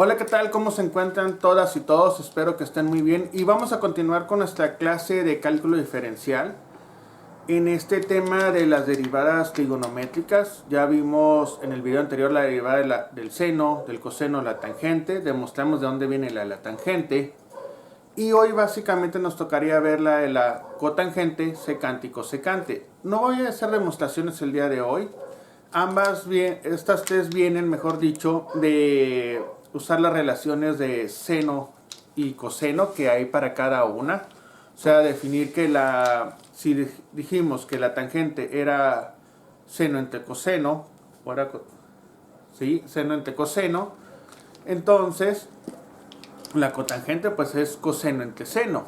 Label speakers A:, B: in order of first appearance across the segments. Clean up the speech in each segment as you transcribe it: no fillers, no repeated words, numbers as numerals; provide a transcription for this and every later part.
A: Hola, ¿qué tal? ¿Cómo se encuentran todas y todos? Espero que estén muy bien. Y vamos a continuar con nuestra clase de cálculo diferencial. En este tema de las derivadas trigonométricas, ya vimos en el video anterior la derivada del seno, del coseno, la tangente. Demostramos de dónde viene la tangente. Y hoy básicamente nos tocaría ver la de la cotangente, secante y cosecante. No voy a hacer demostraciones el día de hoy. Estas tres vienen, mejor dicho, de usar las relaciones de seno y coseno que hay para cada una. O sea, definir que si dijimos que la tangente era seno entre coseno, seno entre coseno, entonces la cotangente pues es coseno entre seno.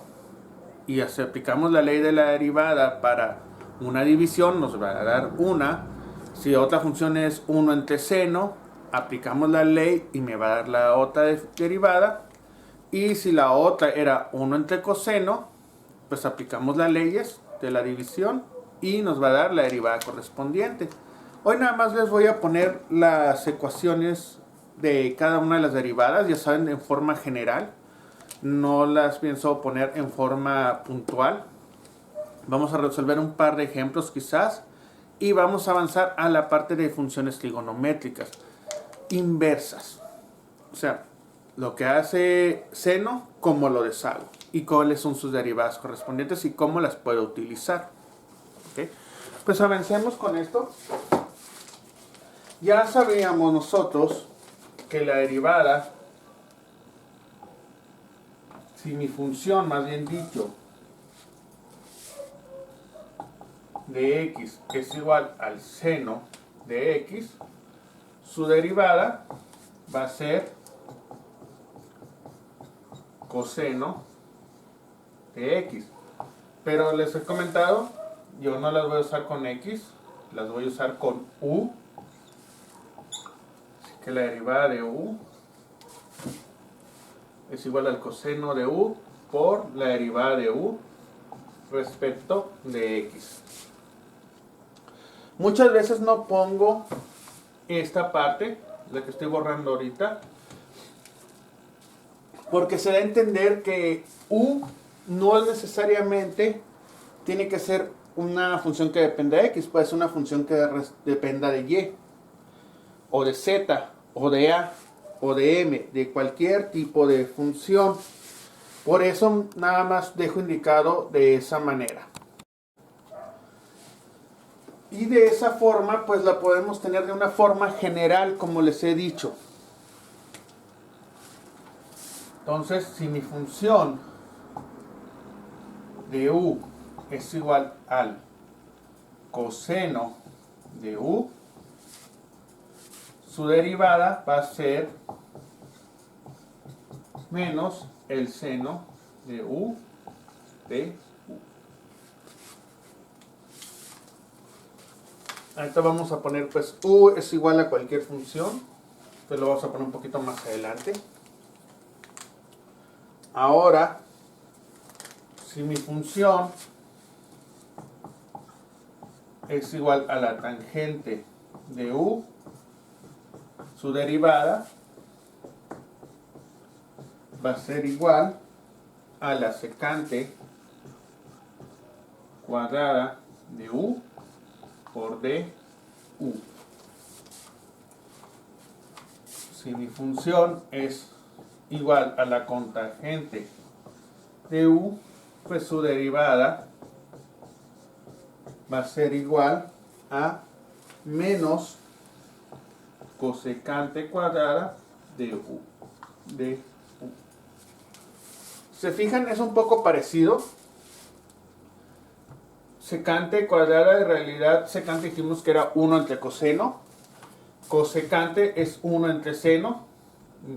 A: Y si aplicamos la ley de la derivada para una división, nos va a dar una. Si otra función es 1 entre seno, aplicamos la ley y me va a dar la otra derivada. Y si la otra era 1 entre coseno, pues aplicamos las leyes de la división y nos va a dar la derivada correspondiente. Hoy nada más les voy a poner las ecuaciones de cada una de las derivadas, ya saben, en forma general. No las pienso poner en forma puntual. Vamos a resolver un par de ejemplos quizás. Y vamos a avanzar a la parte de funciones trigonométricas inversas. O sea, lo que hace seno, cómo lo deshago. Y cuáles son sus derivadas correspondientes y cómo las puedo utilizar. ¿Okay? Pues avancemos con esto. Ya sabíamos nosotros que la derivada, si mi función, más bien dicho, de x es igual al seno de x, su derivada va a ser coseno de x. Pero les he comentado, yo no las voy a usar con x, las voy a usar con u. Así que la derivada de u es igual al coseno de u por la derivada de u respecto de x. Muchas veces no pongo esta parte, la que estoy borrando ahorita, porque se da a entender que u no es necesariamente tiene que ser una función que dependa de x, puede ser una función que dependa de y, o de z, o de a, o de m, de cualquier tipo de función. Por eso nada más dejo indicado de esa manera. Y de esa forma, pues la podemos tener de una forma general, como les he dicho. Entonces, si mi función de u es igual al coseno de u, su derivada va a ser menos el seno de u de u. Ahorita vamos a poner, pues, u es igual a cualquier función. Entonces lo vamos a poner un poquito más adelante. Ahora, si mi función es igual a la tangente de u, su derivada va a ser igual a la secante cuadrada de u por du. Si mi función es igual a la cotangente de u, pues su derivada va a ser igual a menos cosecante cuadrada de u. ¿Se fijan? Es un poco parecido. Secante cuadrada, en realidad secante dijimos que era 1 entre coseno. Cosecante es 1 entre seno.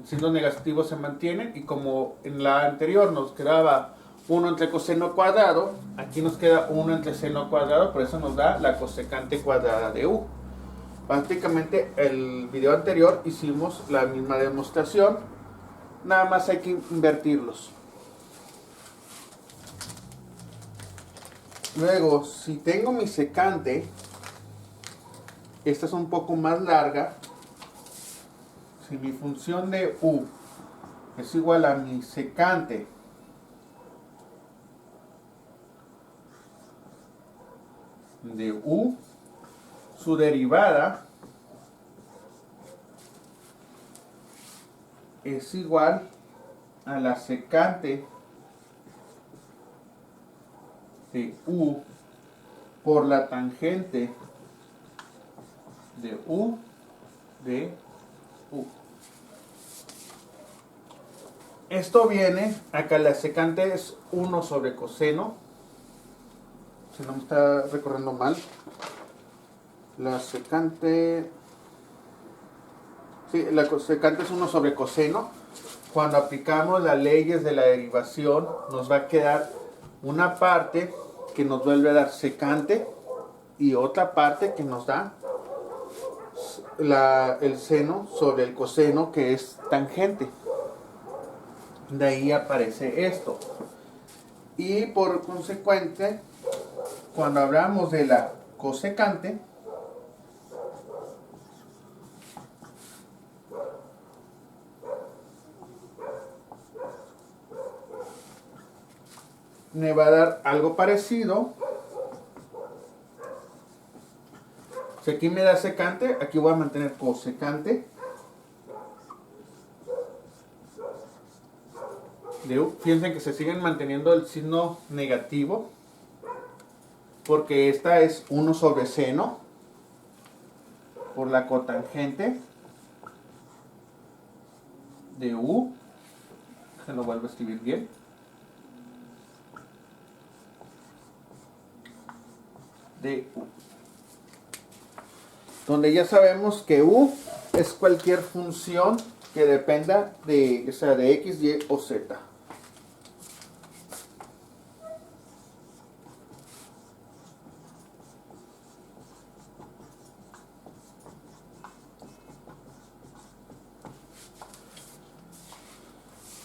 A: Signos negativos se mantienen. Y como en la anterior nos quedaba 1 entre coseno cuadrado, aquí nos queda 1 entre seno cuadrado. Por eso nos da la cosecante cuadrada de u. Prácticamente el video anterior hicimos la misma demostración. Nada más hay que invertirlos. Luego, si tengo mi secante, esta es un poco más larga. Si mi función de u es igual a mi secante de u, su derivada es igual a la secante de u por la tangente de u de u. Esto viene a que la secante es 1 sobre coseno. Si no me está recorriendo mal. La secante... Sí, la secante es 1 sobre coseno. Cuando aplicamos las leyes de la derivación, nos va a quedar una parte que nos vuelve a dar secante y otra parte que nos da el seno sobre el coseno, que es tangente. De ahí aparece esto. Y por consecuente, cuando hablamos de la cosecante, me va a dar algo parecido. Si aquí me da secante, aquí voy a mantener cosecante de u. Fíjense que se siguen manteniendo el signo negativo, porque esta es 1 sobre seno por la cotangente de u. Se lo vuelvo a escribir bien. De u. Donde ya sabemos que u es cualquier función que dependa de, o sea, de x, y o z.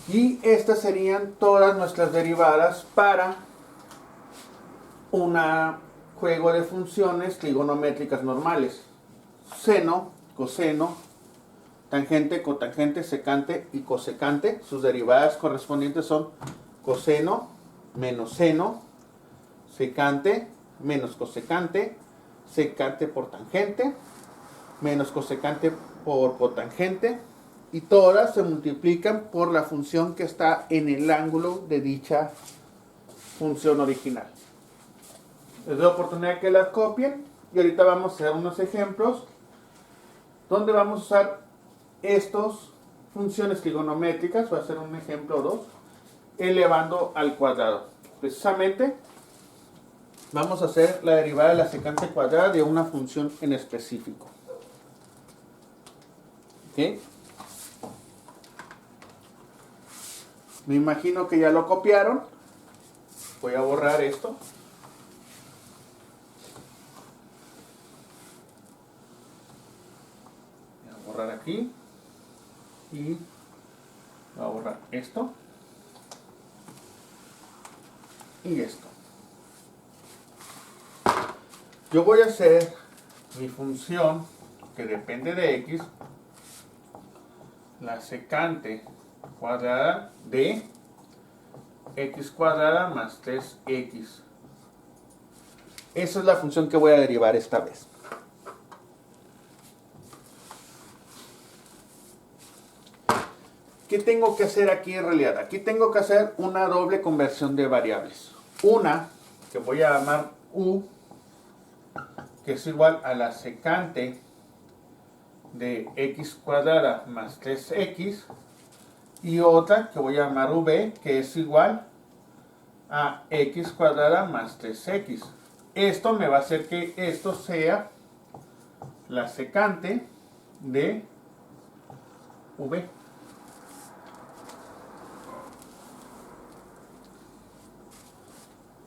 A: Y estas serían todas nuestras derivadas para un juego de funciones trigonométricas normales. Seno, coseno, tangente, cotangente, secante y cosecante. Sus derivadas correspondientes son coseno menos seno, secante menos cosecante, secante por tangente, menos cosecante por cotangente, y todas se multiplican por la función que está en el ángulo de dicha función original. Les doy oportunidad que las copien y ahorita vamos a hacer unos ejemplos donde vamos a usar estas funciones trigonométricas. Voy a hacer un ejemplo o dos, elevando al cuadrado. Precisamente vamos a hacer la derivada de la secante cuadrada de una función en específico. ¿Ok? Me imagino que ya lo copiaron. Voy a borrar esto. Voy a borrar aquí. Y voy a borrar esto. Y esto. Yo voy a hacer mi función que depende de x, la secante cuadrada de x cuadrada más 3x. Esa es la función que voy a derivar esta vez. ¿Qué tengo que hacer aquí en realidad? Aquí tengo que hacer una doble conversión de variables. Una que voy a llamar u, que es igual a la secante de x cuadrada más 3x, y otra que voy a llamar v, que es igual a x cuadrada más 3x. Esto me va a hacer que esto sea la secante de v.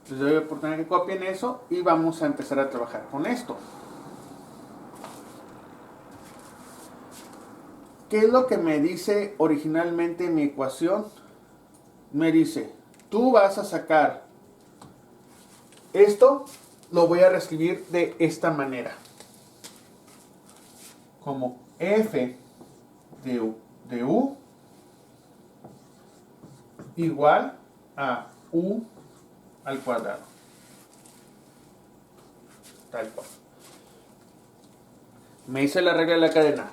A: Les doy la oportunidad que copien eso y vamos a empezar a trabajar con esto. ¿Qué es lo que me dice originalmente mi ecuación? Me dice, tú vas a sacar esto, lo voy a reescribir de esta manera. Como f de u igual a u al cuadrado. Tal cual. Me dice la regla de la cadena.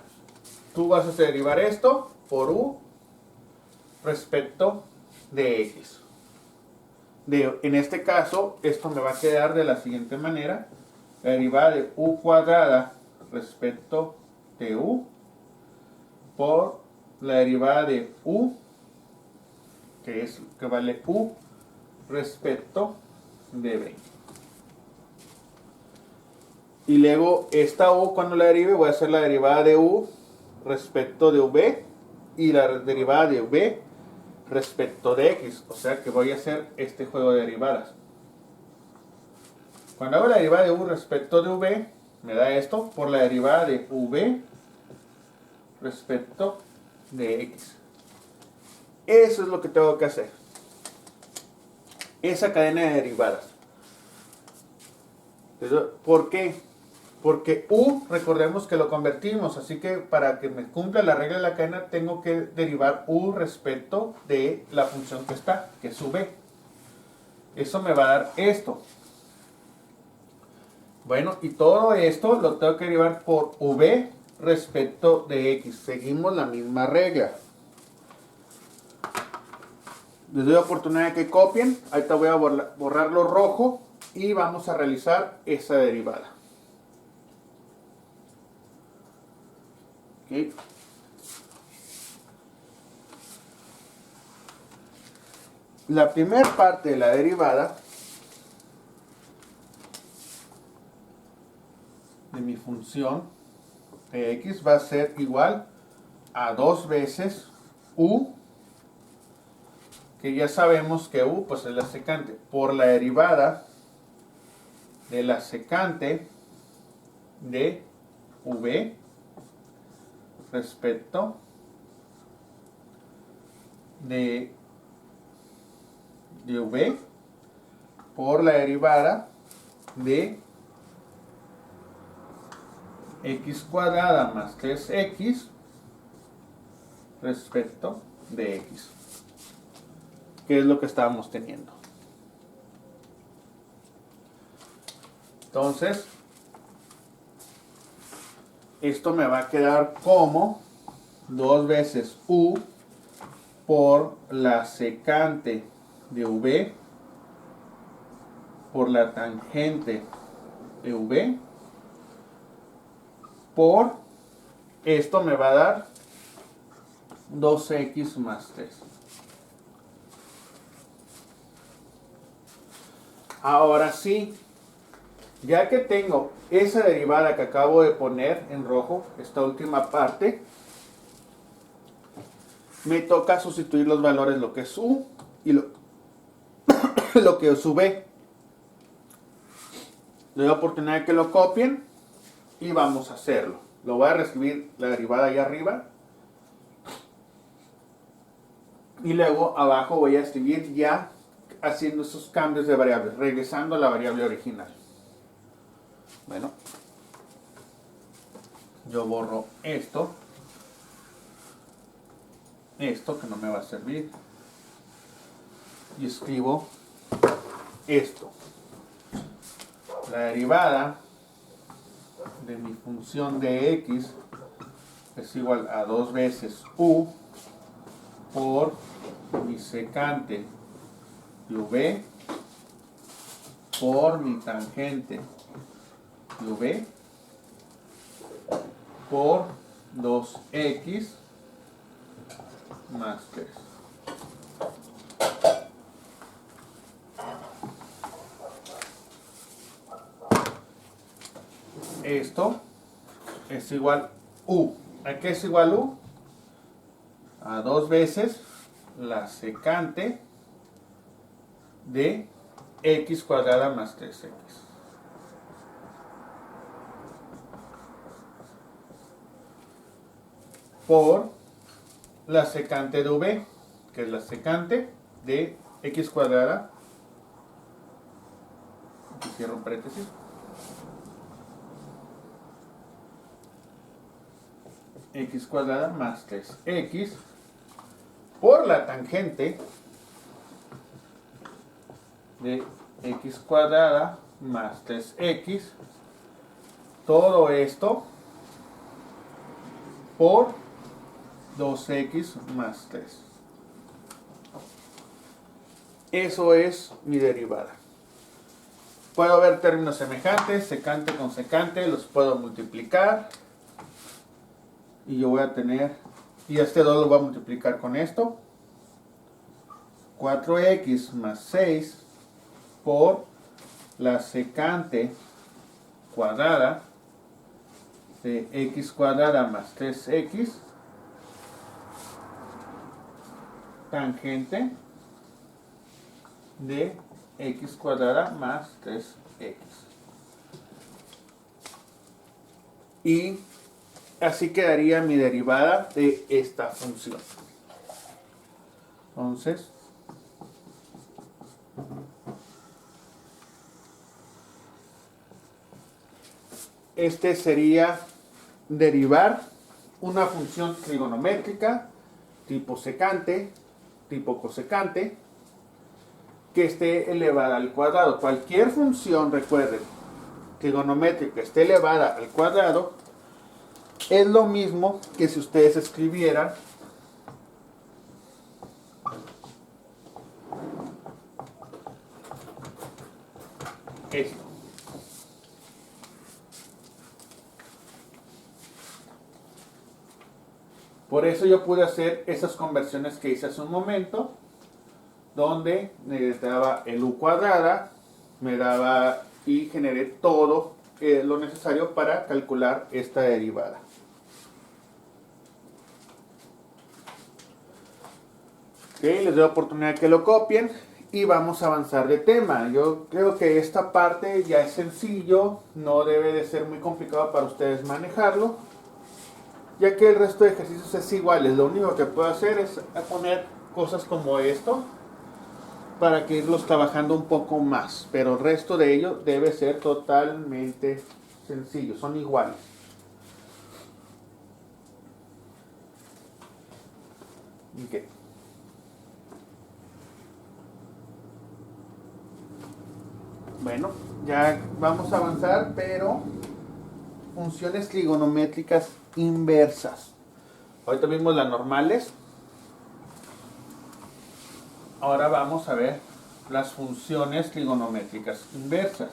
A: Tú vas a derivar esto por u respecto de x. En este caso, esto me va a quedar de la siguiente manera. La derivada de u cuadrada respecto de u por la derivada de u, que vale u respecto de b. Y luego esta u, cuando la derive, voy a hacer la derivada de u respecto de v y la derivada de v respecto de x. O sea que voy a hacer este juego de derivadas. Cuando hago la derivada de u respecto de v, me da esto por la derivada de v respecto de x. Eso es lo que tengo que hacer. Esa cadena de derivadas. ¿Por qué? Porque u, recordemos que lo convertimos, así que para que me cumpla la regla de la cadena tengo que derivar u respecto de la función que está, que es v. Eso me va a dar esto. Bueno, y todo esto lo tengo que derivar por v respecto de x. Seguimos la misma regla. Les doy la oportunidad de que copien. Ahorita voy a borrar lo rojo y vamos a realizar esa derivada. ¿Okay? La primera parte de la derivada de mi función de x va a ser igual a 2 veces u, que ya sabemos que u pues es la secante, por la derivada de la secante de v respecto de v por la derivada de x cuadrada más 3x respecto de x, que es lo que estábamos teniendo. Entonces, esto me va a quedar como 2 veces u por la secante de v por la tangente de v por esto me va a dar 2x más 3. Ahora sí, ya que tengo esa derivada que acabo de poner en rojo, esta última parte, me toca sustituir los valores, lo que es u y lo que es v. Le doy la oportunidad de que lo copien y vamos a hacerlo. Lo voy a reescribir la derivada allá arriba. Y luego abajo voy a escribir ya haciendo esos cambios de variables, regresando a la variable original. Bueno, yo borro esto que no me va a servir, y escribo esto. La derivada de mi función de x es igual a 2 veces u por mi secante de v por mi tangente de v por 2x más 3. Esto es igual u. ¿A qué es igual u? A 2 veces la secante de x cuadrada más 3x. Por la secante de v, que es la secante de x cuadrada, aquí cierro un paréntesis, x cuadrada más 3x, por la tangente de x cuadrada más 3x. Todo esto por 2x más 3. Eso es mi derivada. Puedo ver términos semejantes, secante con secante, los puedo multiplicar. Y yo voy a tener, y este 2 lo voy a multiplicar con esto. 4x más 6 por la secante cuadrada de x cuadrada más 3x tangente de x cuadrada más 3x. Y así quedaría mi derivada de esta función. Entonces, este sería derivar una función trigonométrica tipo secante, tipo cosecante, que esté elevada al cuadrado. Cualquier función, recuerden, trigonométrica que esté elevada al cuadrado es lo mismo que si ustedes escribieran esto. Por eso yo pude hacer esas conversiones que hice hace un momento, donde me daba el u cuadrada, me daba y generé todo lo necesario para calcular esta derivada. Okay, les doy oportunidad que lo copien y vamos a avanzar de tema. Yo creo que esta parte ya es sencillo, no debe de ser muy complicado para ustedes manejarlo, ya que el resto de ejercicios es igual. Lo único que puedo hacer es poner cosas como esto para que irlos trabajando un poco más, pero el resto de ello debe ser totalmente sencillo, son iguales. Okay. Bueno, ya vamos a avanzar, pero funciones trigonométricas inversas. Ahorita vimos las normales. Ahora vamos a ver las funciones trigonométricas inversas.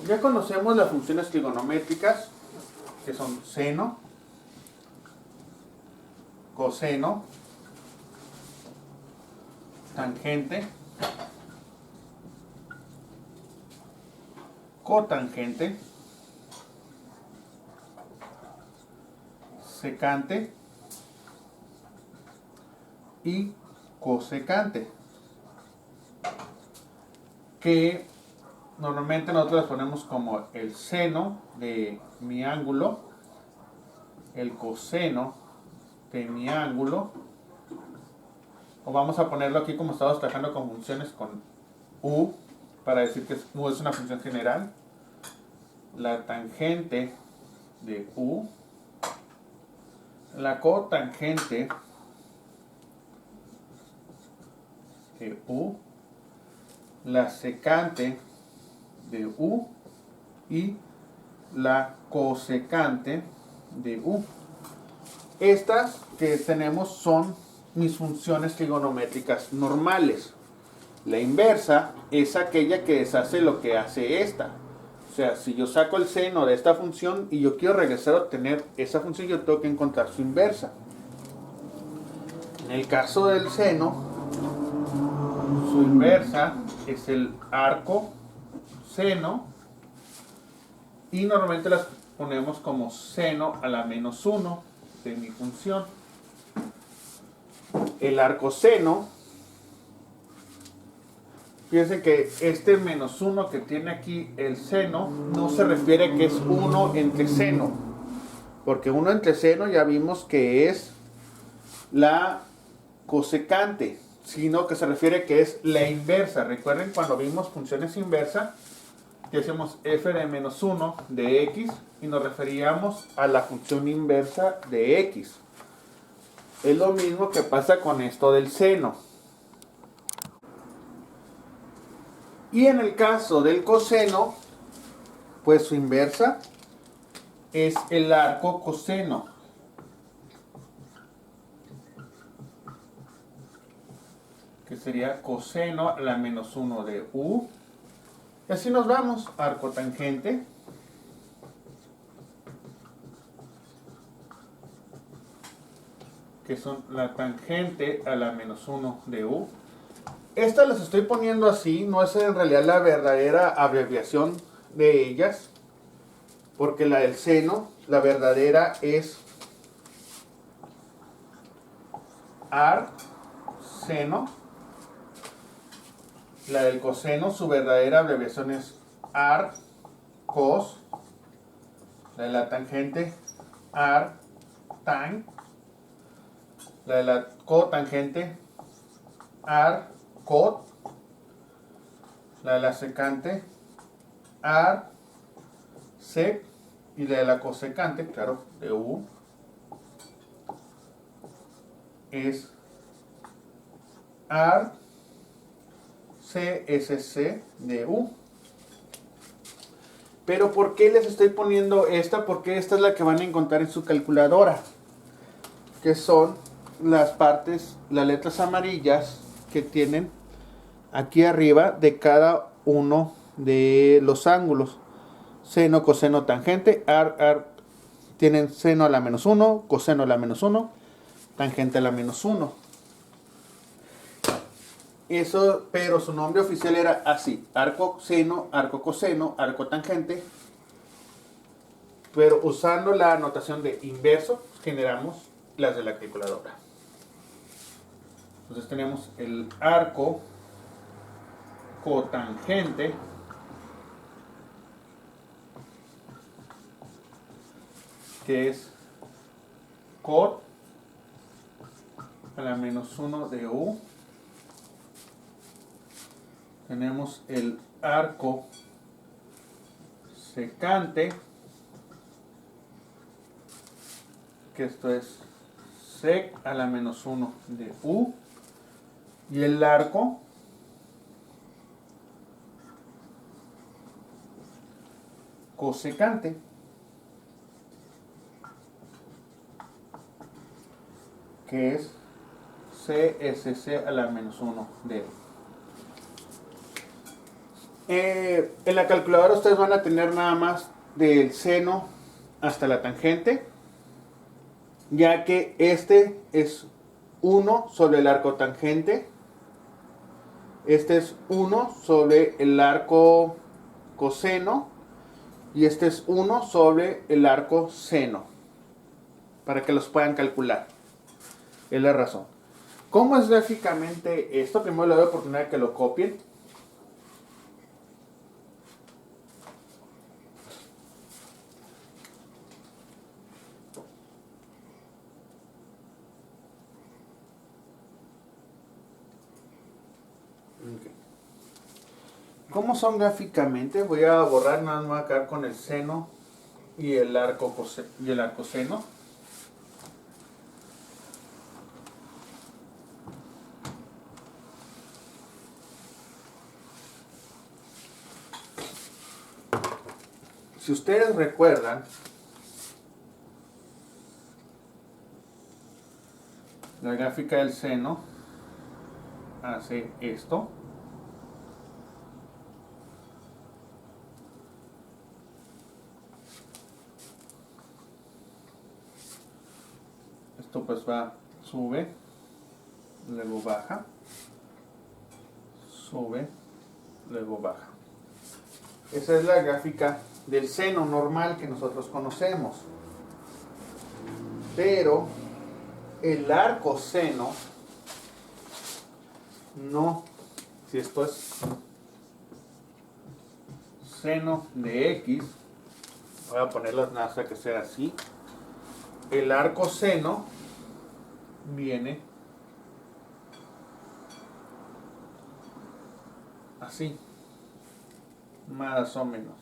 A: Ya conocemos las funciones trigonométricas, que son seno, coseno, tangente, cotangente, secante y cosecante, que normalmente nosotros las ponemos como el seno de mi ángulo, el coseno de mi ángulo, o vamos a ponerlo aquí como estamos trabajando con funciones con u, para decir que u es una función general, la tangente de u, la cotangente de u, la secante de u y la cosecante de u. Estas que tenemos son mis funciones trigonométricas normales. La inversa es aquella que deshace lo que hace esta. O sea, si yo saco el seno de esta función y yo quiero regresar a obtener esa función, yo tengo que encontrar su inversa. En el caso del seno, su inversa es el arco seno, y normalmente las ponemos como seno a la menos 1 de mi función. El arcoseno Fíjense que este menos 1 que tiene aquí el seno no se refiere a que es 1 entre seno. Porque 1 entre seno ya vimos que es la cosecante, sino que se refiere que es la inversa. Recuerden cuando vimos funciones inversas, que hacemos f de menos 1 de x y nos referíamos a la función inversa de x. Es lo mismo que pasa con esto del seno. Y en el caso del coseno, pues su inversa es el arco coseno. Que sería coseno a la menos 1 de u. Y así nos vamos, arco tangente. Que son la tangente a la menos 1 de u. Estas las estoy poniendo así, no es en realidad la verdadera abreviación de ellas, porque la del seno, la verdadera es ar seno. La del coseno, su verdadera abreviación es ar cos. La de la tangente, ar tan. La de la cotangente, ar cot. La de la secante, ar sec. Y la de la cosecante, claro, de u, es ar CSC de u. Pero ¿por qué les estoy poniendo esta? Porque esta es la que van a encontrar en su calculadora, que son las partes, las letras amarillas que tienen aquí arriba de cada uno de los ángulos. Seno, coseno, tangente, tienen seno a la menos 1, coseno a la menos 1, tangente a la menos 1. Eso, pero su nombre oficial era así: arco seno, arco coseno, arco tangente. Pero usando la notación de inverso, generamos las de la calculadora. Entonces tenemos el arco cotangente, que es cot a la menos 1 de u. Tenemos el arco secante, que esto es sec a la menos 1 de u. Y el arco cosecante, que es CSC a la menos 1 de u. En la calculadora ustedes van a tener nada más del seno hasta la tangente, ya que este es 1 sobre el arco tangente, este es 1 sobre el arco coseno y este es 1 sobre el arco seno, para que los puedan calcular. Es la razón. ¿Cómo es gráficamente esto? Primero le doy la oportunidad de que lo copien. ¿Cómo son gráficamente? Voy a borrar, nada más me voy a quedar con el seno y el arco seno. Si ustedes recuerdan, la gráfica del seno hace esto. Esto pues sube, luego baja, sube, luego baja. Esa es la gráfica del seno normal que nosotros conocemos. Pero el arco seno no. Si esto es seno de X, voy a poner las NASA que sea así, el arco seno viene así, más o menos.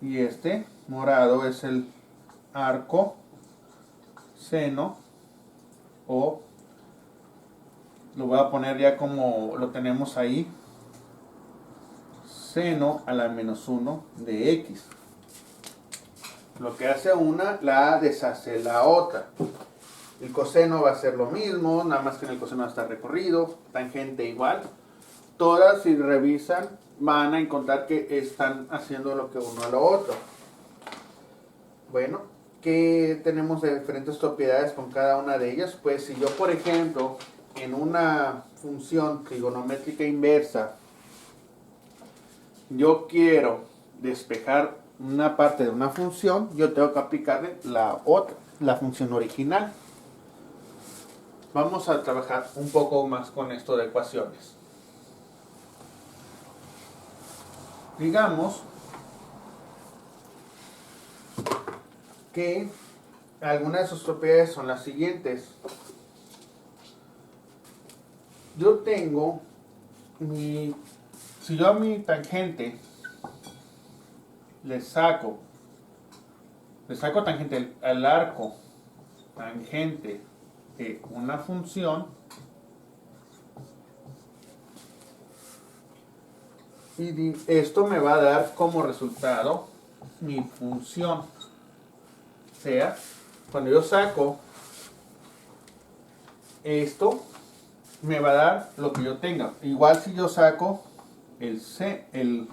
A: Y este morado es el arco seno, o lo voy a poner ya como lo tenemos ahí, seno a la menos 1 de X. Lo que hace una, la deshace la otra. El coseno va a ser lo mismo, nada más que en el coseno está recorrido, tangente igual. Todas, si revisan, van a encontrar que están haciendo lo que uno a lo otro. Bueno, ¿qué tenemos de diferentes propiedades con cada una de ellas? Pues si yo, por ejemplo, en una función trigonométrica inversa, yo quiero despejar una parte de una función, yo tengo que aplicarle la otra, la función original. Vamos a trabajar un poco más con esto de ecuaciones. Digamos que algunas de sus propiedades son las siguientes. Yo tengo si yo a mi tangente le saco tangente al arco tangente de una función, y esto me va a dar como resultado mi función. O sea, cuando yo saco esto, me va a dar lo que yo tenga. Igual si yo saco el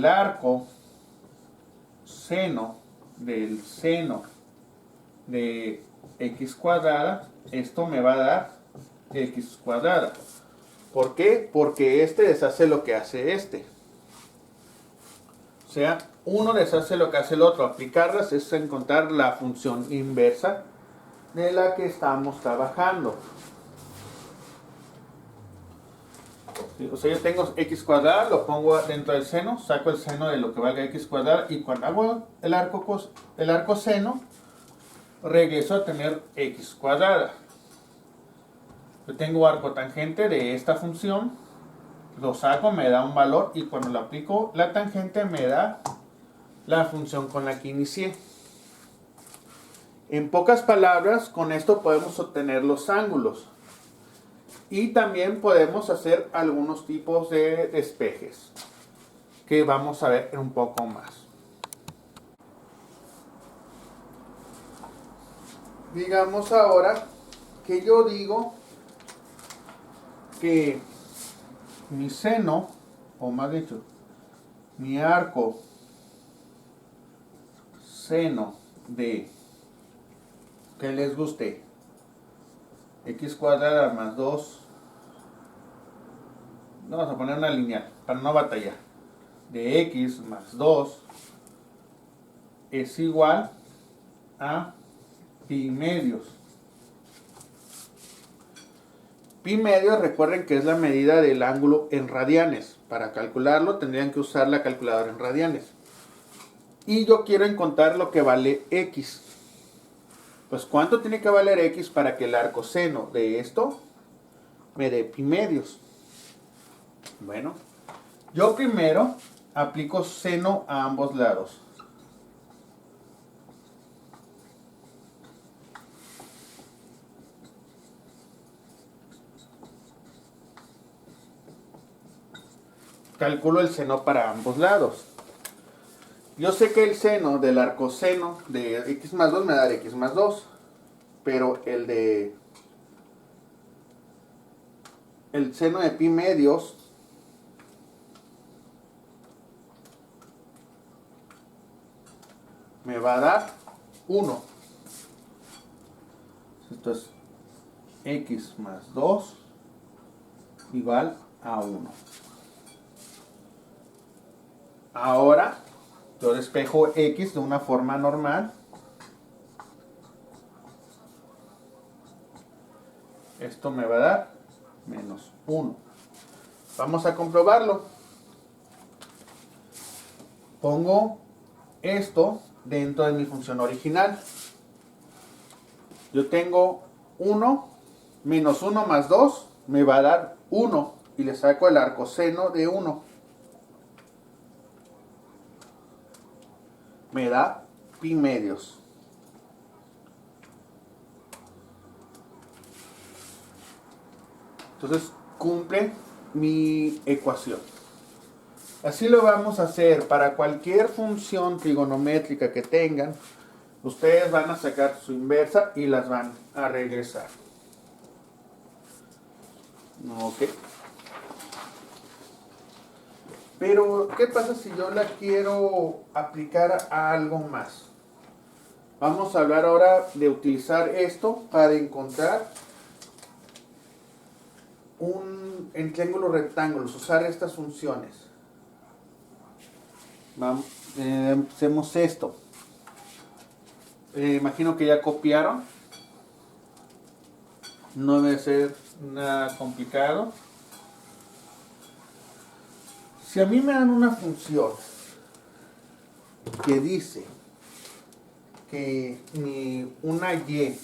A: arco seno del seno de x cuadrada, esto me va a dar x cuadrada. ¿Por qué? Porque este deshace lo que hace este. O sea, uno deshace lo que hace el otro. Aplicarlas es encontrar la función inversa de la que estamos trabajando. O sea, yo tengo x cuadrada, lo pongo dentro del seno, saco el seno de lo que valga x cuadrada, y cuando hago el arco seno, regreso a tener x cuadrada. Yo tengo arco tangente de esta función, lo saco, me da un valor, y cuando lo aplico la tangente me da la función con la que inicié. En pocas palabras, con esto podemos obtener los ángulos. Y también podemos hacer algunos tipos de despejes, que vamos a ver un poco más. Digamos ahora que yo digo que mi seno, o más dicho, mi arco seno de, que les guste, x cuadrada más 2, vamos a poner una lineal para no batallar, de x más 2 es igual a pi medios. Pi medios, recuerden que es la medida del ángulo en radianes. Para calcularlo tendrían que usar la calculadora en radianes. Y yo quiero encontrar lo que vale x. Pues ¿cuánto tiene que valer x para que el arco seno de esto me dé pi medios? Bueno, yo primero aplico seno a ambos lados. Calculo el seno para ambos lados. Yo sé que el seno del arco seno de x más 2 me da x más 2. Pero el seno de pi medios me va a dar 1. Esto es x más 2 igual a 1. Ahora yo despejo x de una forma normal. Esto me va a dar menos 1. Vamos a comprobarlo. Pongo esto dentro de mi función original. Yo tengo 1 menos 1 más 2 me va a dar 1 y le saco el arcoseno de 1. Me da pi medios. Entonces cumple mi ecuación. Así lo vamos a hacer para cualquier función trigonométrica que tengan. Ustedes van a sacar su inversa y las van a regresar. Ok. Pero, ¿qué pasa si yo la quiero aplicar a algo más? Vamos a hablar ahora de utilizar esto para encontrar en triángulos rectángulos, usar estas funciones. Hacemos esto. Imagino que ya copiaron. No debe ser nada complicado. Si a mí me dan una función que dice que una y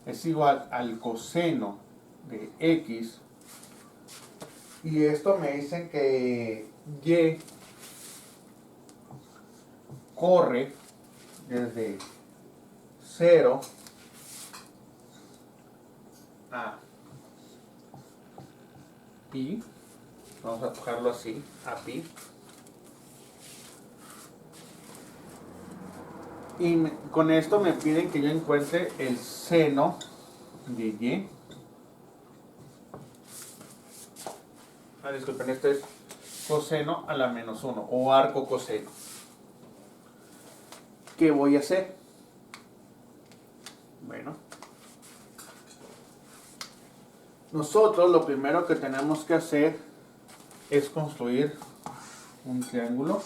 A: es igual al coseno de x, y esto me dicen que y corre desde 0 a pi, vamos a dejarlo así, a pi, y con esto me piden que yo encuentre el seno de y. Disculpen, esto es coseno a la menos 1 o arco coseno. ¿Qué voy a hacer? Bueno, nosotros lo primero que tenemos que hacer es construir un triángulo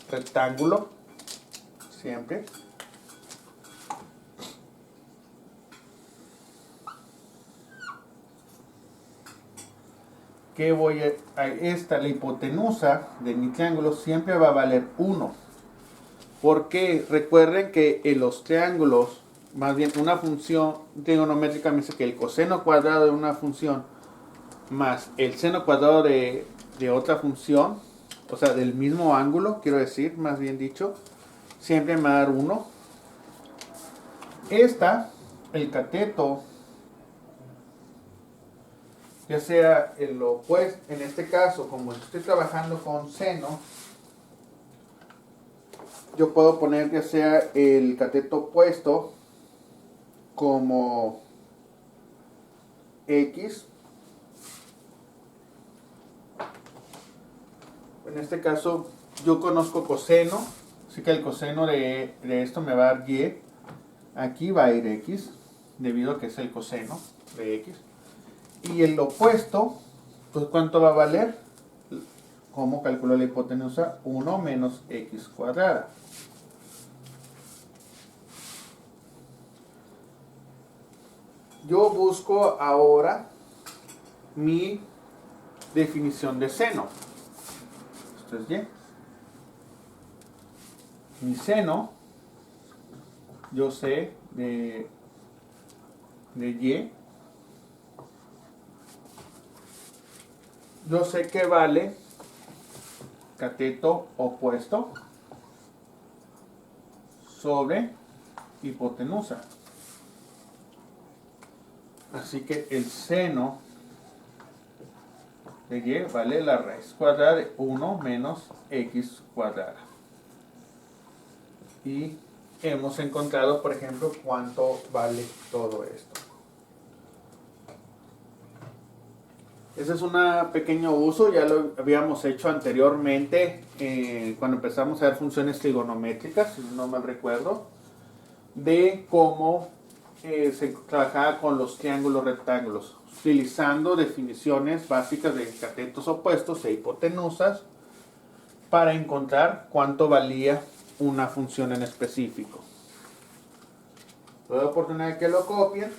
A: rectángulo, siempre. Que voy a la hipotenusa de mi triángulo siempre va a valer 1. Porque recuerden que en los triángulos, más bien una función trigonométrica me dice que el coseno cuadrado de una función más el seno cuadrado de otra función, o sea, del mismo ángulo, quiero decir, más bien dicho, siempre me va a dar 1. El cateto, ya sea el opuesto, en este caso, como estoy trabajando con seno, yo puedo poner ya sea el cateto opuesto como x. En este caso yo conozco coseno, así que el coseno de esto me va a dar y. Aquí va a ir x, debido a que es el coseno de x. Y el opuesto, pues ¿cuánto va a valer? ¿Cómo calculo la hipotenusa? 1 menos x cuadrada. Yo busco ahora mi definición de seno. Esto es y. Mi seno, yo sé de y, yo sé que vale cateto opuesto sobre hipotenusa. Así que el seno de y vale la raíz cuadrada de 1 menos x cuadrada. Y hemos encontrado, por ejemplo, cuánto vale todo esto. Ese es un pequeño uso, ya lo habíamos hecho anteriormente cuando empezamos a ver funciones trigonométricas, si no mal recuerdo, de cómo se trabajaba con los triángulos rectángulos, utilizando definiciones básicas de catetos opuestos e hipotenusas para encontrar cuánto valía una función en específico. Doy la oportunidad de que lo copien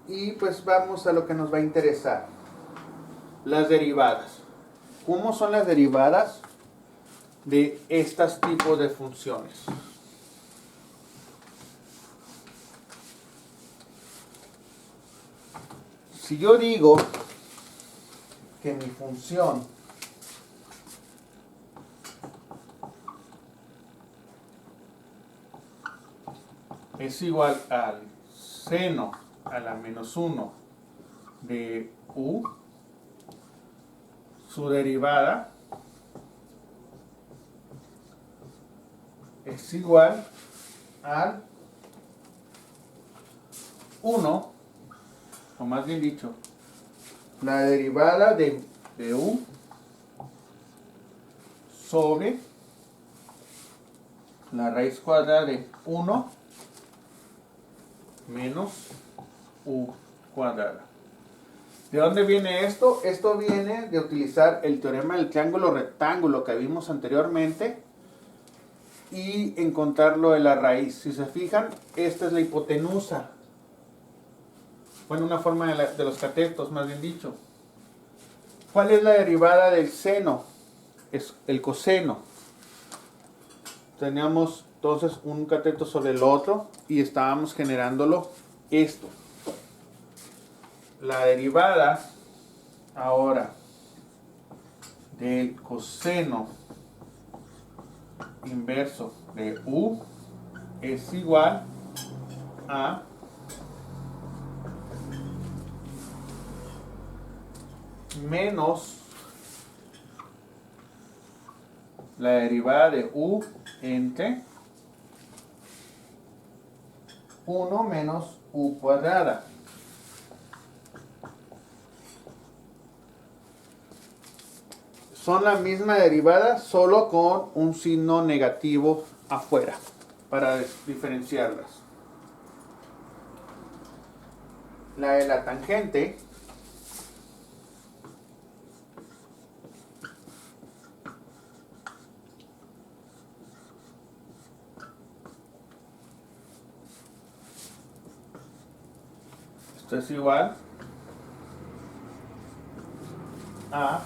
A: Y pues vamos a lo que nos va a interesar. Las derivadas. ¿Cómo son las derivadas de estos tipos de funciones? Si yo digo que mi función es igual al seno a la menos 1 de u, su derivada es igual al 1, o más bien dicho, la derivada de u sobre la raíz cuadrada de 1 menos u cuadrada. ¿De dónde viene esto? Esto viene de utilizar el teorema del triángulo rectángulo que vimos anteriormente y encontrarlo de la raíz. Si se fijan, esta es la hipotenusa. Bueno, una forma de los catetos, más bien dicho. ¿Cuál es la derivada del seno? Es el coseno. Teníamos entonces un cateto sobre el otro y estábamos generándolo esto. La derivada ahora del coseno inverso de u es igual a menos la derivada de u entre 1 menos u cuadrada. Son la misma derivada, solo con un signo negativo afuera, para diferenciarlas. La de la tangente esto es igual a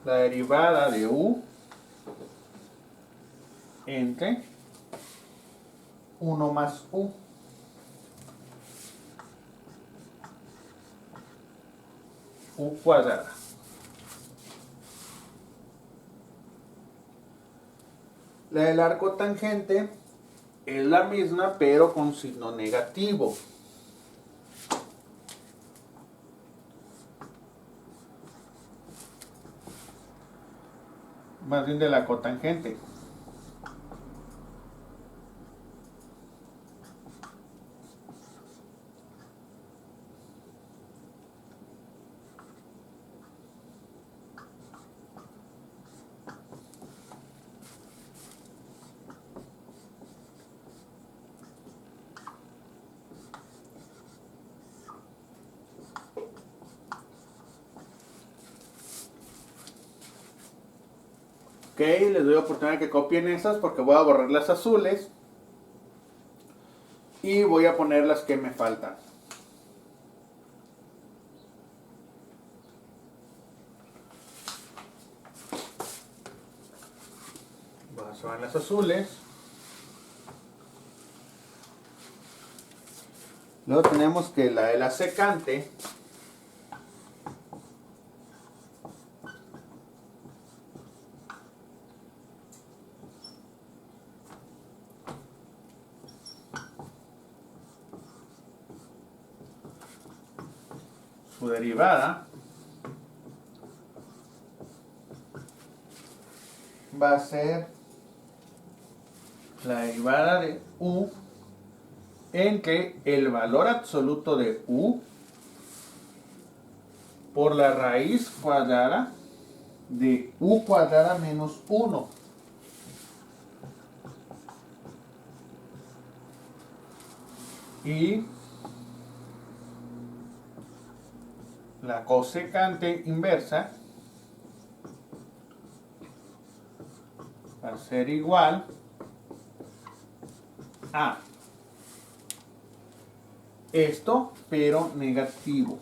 A: la derivada de u entre 1 más u. U cuadrada. La del arco tangente es la misma, pero con signo negativo. Más bien de la cotangente. Ok, les doy oportunidad de que copien esas porque voy a borrar las azules y voy a poner las que me faltan. Se van las azules. Luego tenemos que la de la secante su derivada va a ser la derivada de u entre el valor absoluto de u por la raíz cuadrada de u cuadrada menos 1. Y la cosecante inversa va a ser igual a esto, pero negativo.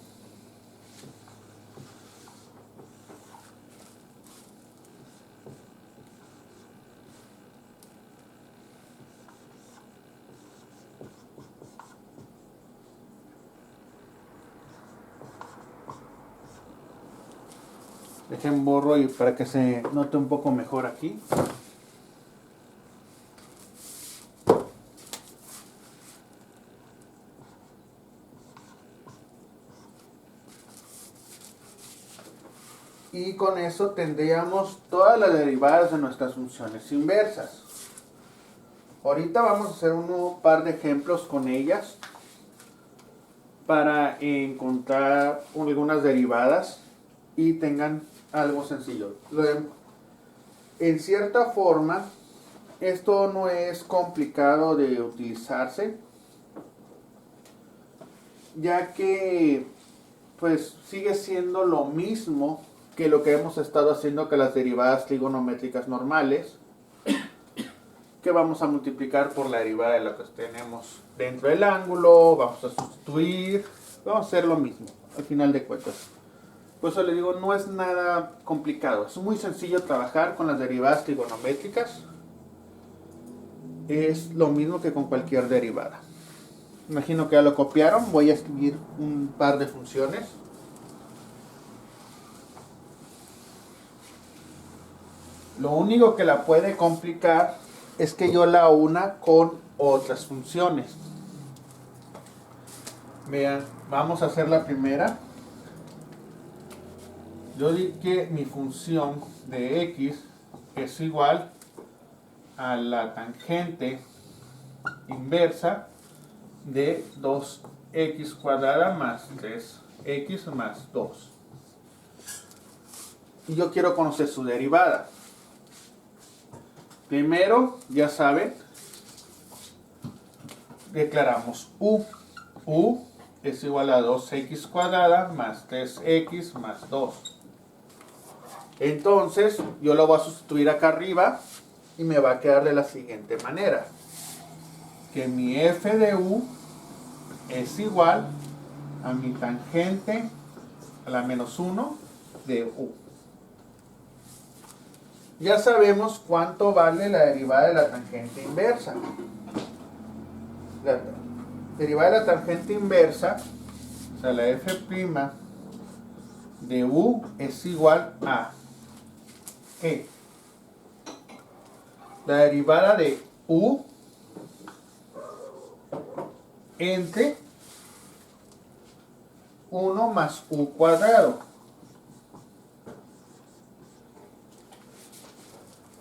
A: Dejen borro y para que se note un poco mejor aquí. Y con eso tendríamos todas las derivadas de nuestras funciones inversas. Ahorita vamos a hacer un par de ejemplos con ellas para encontrar algunas derivadas y tengan algo sencillo. En cierta forma, esto no es complicado de utilizarse, ya que pues sigue siendo lo mismo que lo que hemos estado haciendo con las derivadas trigonométricas normales, que vamos a multiplicar por la derivada de lo que tenemos dentro del ángulo, vamos a sustituir, vamos a hacer lo mismo al final de cuentas. Por eso les digo, no es nada complicado, es muy sencillo trabajar con las derivadas trigonométricas, es lo mismo que con cualquier derivada. Imagino que ya lo copiaron, voy a escribir un par de funciones. Lo único que la puede complicar es que yo la una con otras funciones. Vean, vamos a hacer la primera. Yo di que mi función de x es igual a la tangente inversa de 2x cuadrada más 3x más 2. Y yo quiero conocer su derivada. Primero, ya saben, declaramos u. U es igual a 2x cuadrada más 3x más 2. Entonces, yo lo voy a sustituir acá arriba y me va a quedar de la siguiente manera. Que mi f de u es igual a mi tangente a la menos 1 de u. Ya sabemos cuánto vale la derivada de la tangente inversa. La derivada de la tangente inversa, o sea, la f' de u es igual a e. La derivada de u entre 1 más u cuadrado.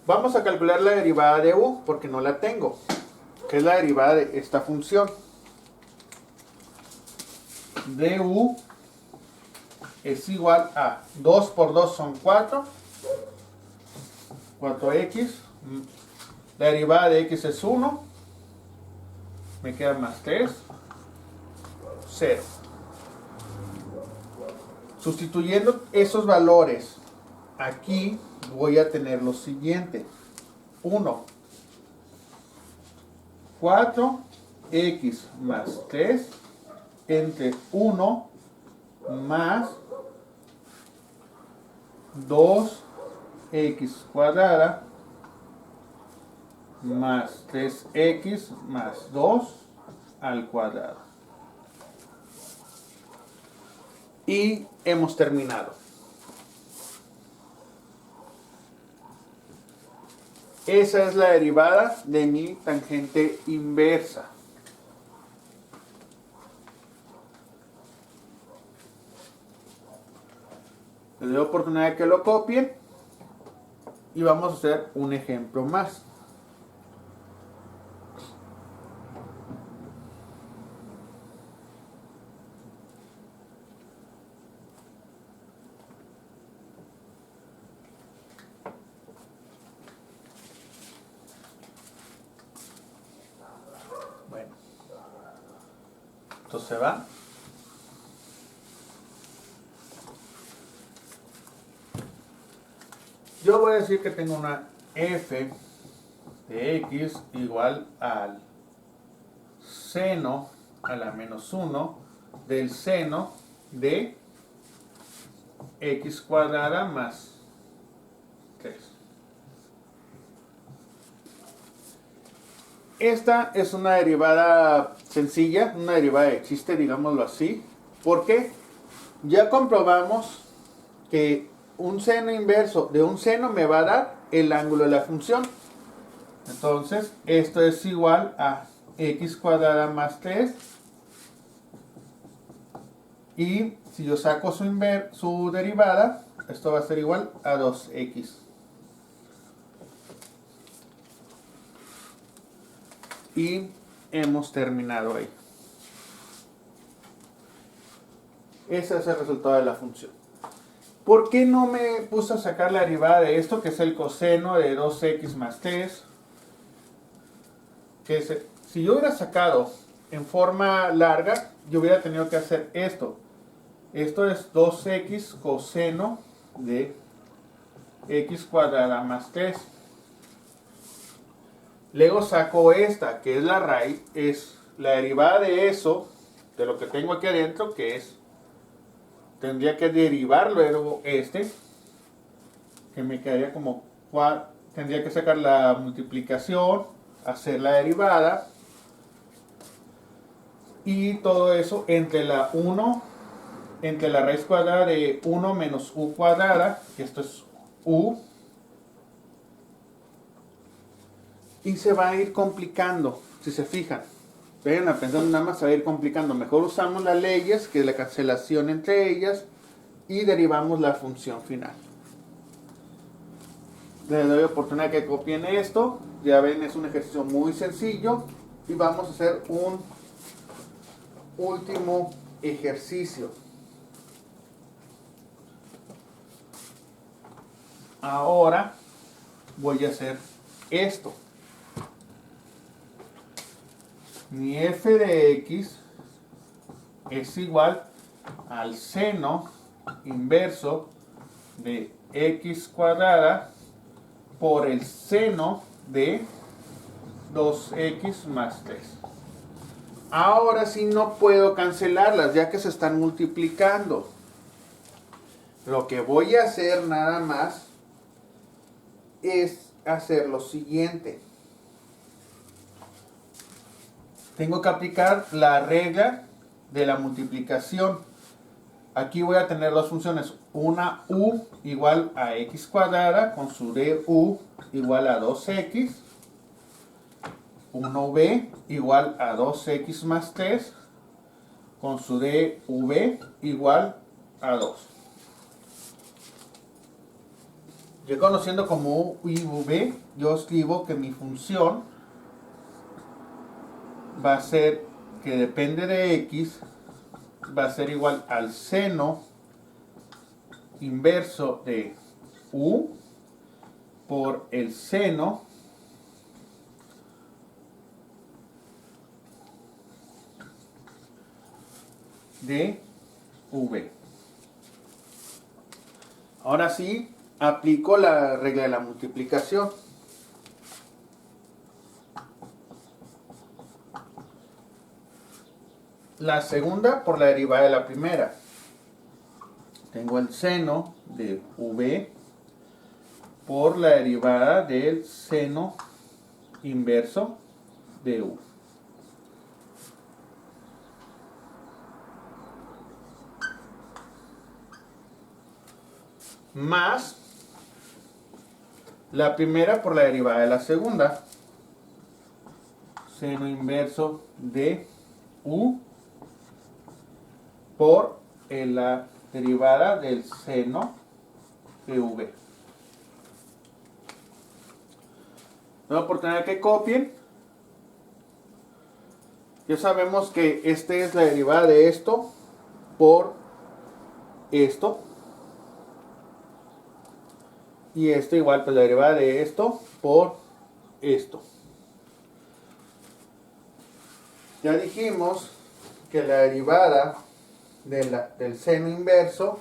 A: Vamos a calcular la derivada de u porque no la tengo, que es la derivada de esta función. Du es igual a 2 por 2 son 4, 4x, la derivada de x es 1, me queda más 3, 0. Sustituyendo esos valores aquí voy a tener lo siguiente: 1, 4x más 3 entre 1 más 2x cuadrada más 3x más 2 al cuadrado. Y hemos terminado. Esa es la derivada de mi tangente inversa. Les doy oportunidad de que lo copien y vamos a hacer un ejemplo más. Bueno, esto se va. Yo voy a decir que tengo una f de x igual al seno a la menos 1 del seno de x cuadrada más 3. Esta es una derivada sencilla, una derivada de chiste, digámoslo así, porque ya comprobamos que un seno inverso de un seno me va a dar el ángulo de la función. Entonces, esto es igual a x cuadrada más 3. Y si yo saco su derivada, esto va a ser igual a 2x. Y hemos terminado ahí. Ese es el resultado de la función. ¿Por qué no me puse a sacar la derivada de esto, que es el coseno de 2x más 3? Si yo hubiera sacado en forma larga, yo hubiera tenido que hacer esto. Esto es 2x coseno de x cuadrada más 3. Luego saco esta, que es la raíz, es la derivada de eso, de lo que tengo aquí adentro, que es, tendría que derivar luego este, que me quedaría como, tendría que sacar la multiplicación, hacer la derivada, y todo eso entre la raíz cuadrada de 1 menos u cuadrada, que esto es u, y se va a ir complicando, si se fijan. Vayan pensando nada más, se va a ir complicando. Mejor usamos las leyes, que es la cancelación entre ellas, y derivamos la función final. Les doy oportunidad que copien esto. Ya ven, es un ejercicio muy sencillo. Y vamos a hacer un último ejercicio. Ahora voy a hacer esto. Mi f de x es igual al seno inverso de x cuadrada por el seno de 2x más 3. Ahora sí no puedo cancelarlas, ya que se están multiplicando. Lo que voy a hacer nada más es hacer lo siguiente. Tengo que aplicar la regla de la multiplicación. Aquí voy a tener dos funciones. Una u igual a x cuadrada con su du igual a 2x. 1b igual a 2x más 3 con su dv igual a 2. Yo conociendo como u y v, yo escribo que mi función va a ser que depende de x, va a ser igual al seno inverso de u por el seno de v. Ahora sí, aplico la regla de la multiplicación. La segunda por la derivada de la primera. Tengo el seno de v por la derivada del seno inverso de u. Más la primera por la derivada de la segunda. Seno inverso de u por la derivada del seno de v. Nueva oportunidad que copien. Ya sabemos que esta es la derivada de esto por esto. Y esto igual, pues la derivada de esto por esto. Ya dijimos que la derivada del seno inverso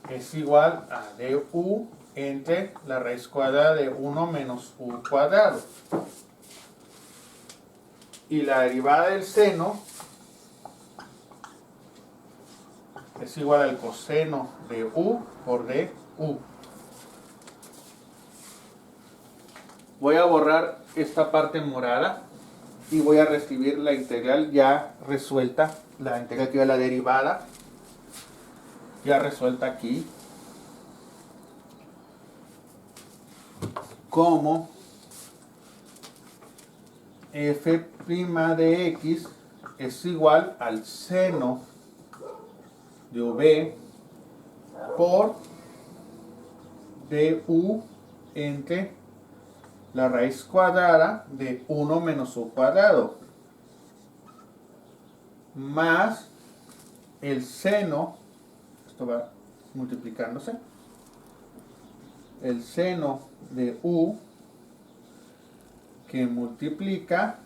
A: es igual a du entre la raíz cuadrada de 1 menos u cuadrado. Y la derivada del seno es igual al coseno de u por du. Voy a borrar esta parte morada y voy a recibir la integral ya resuelta, la integral que va a la derivada ya resuelta aquí como f' de x es igual al seno de v por du entre la raíz cuadrada de 1 menos u cuadrado más el seno, esto va multiplicándose, el seno de u que multiplica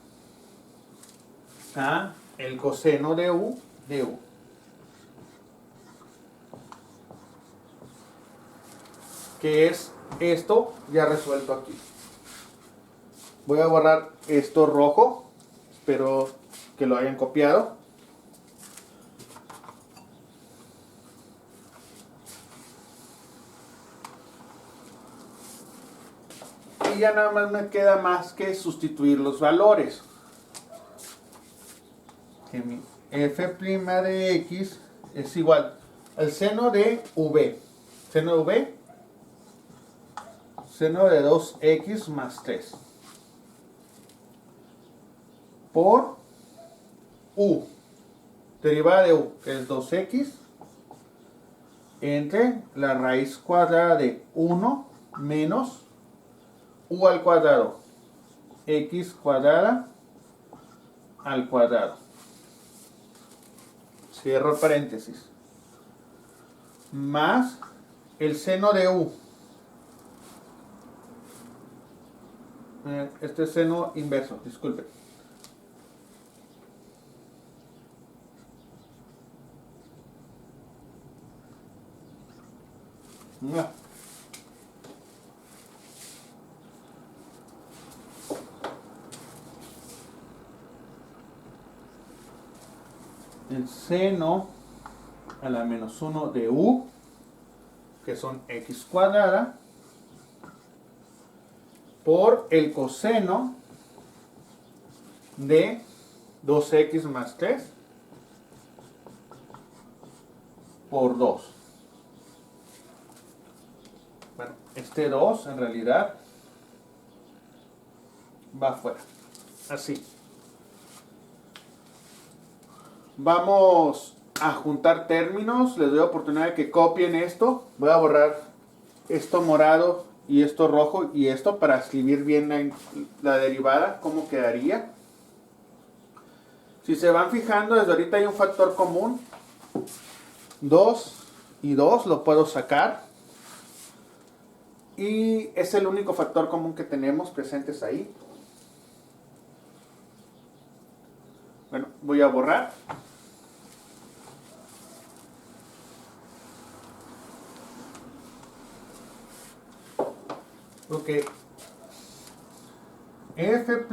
A: a el coseno de u, que es esto ya resuelto aquí. Voy a borrar esto rojo, espero que lo hayan copiado. Y ya nada más me queda más que sustituir los valores. Que mi f' de x es igual al seno de v. Seno de v, seno de 2x más 3. Por u, derivada de u, que es 2x, entre la raíz cuadrada de 1 menos u al cuadrado, x cuadrada al cuadrado. Cierro el paréntesis. Más el seno de u. Este es seno inverso, disculpen. No. El seno a la menos 1 de u, que son x cuadrada, por el coseno de 2x más 3 por 2. Bueno, este 2 en realidad va afuera, así. Vamos a juntar términos, les doy oportunidad de que copien esto. Voy a borrar esto morado y esto rojo y esto para escribir bien la derivada, cómo quedaría. Si se van fijando, desde ahorita hay un factor común. 2 y 2 lo puedo sacar. Y es el único factor común que tenemos presentes ahí. Bueno, voy a borrar. Ok, f'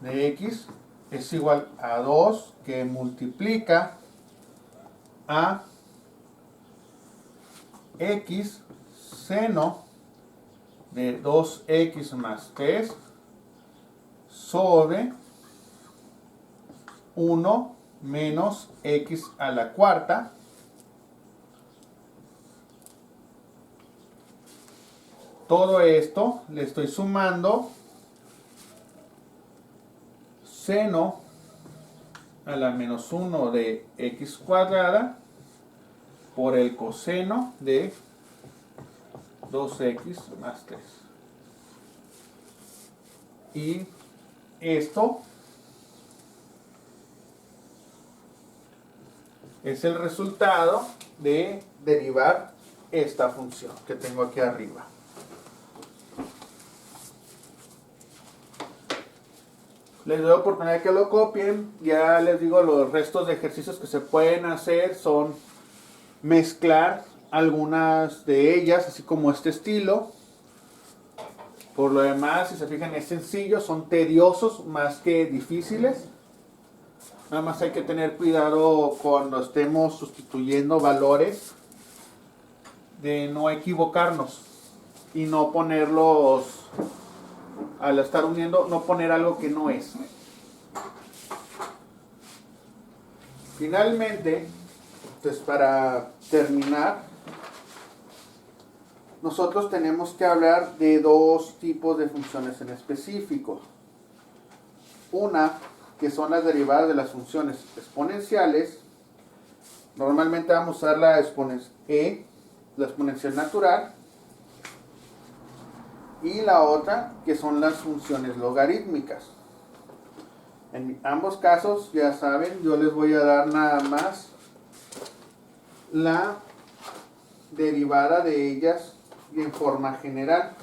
A: de x es igual a 2 que multiplica a x seno de 2x más 3 sobre 1 menos x a la cuarta todo esto le estoy sumando seno a la menos 1 de x cuadrada por el coseno de 2x más 3. Y esto es el resultado de derivar esta función que tengo aquí arriba. Les doy oportunidad de que lo copien. Ya les digo, los restos de ejercicios que se pueden hacer son mezclar algunas de ellas, así como este estilo. Por lo demás, si se fijan, es sencillo, son tediosos más que difíciles. Nada más hay que tener cuidado cuando estemos sustituyendo valores de no equivocarnos y no ponerlos, al estar uniendo, no poner algo que no es. Finalmente, pues para terminar, nosotros tenemos que hablar de dos tipos de funciones en específico. Una, que son las derivadas de las funciones exponenciales. Normalmente vamos a usar la exponencial natural. Y la otra, que son las funciones logarítmicas. En ambos casos, ya saben, yo les voy a dar nada más la derivada de ellas en forma general.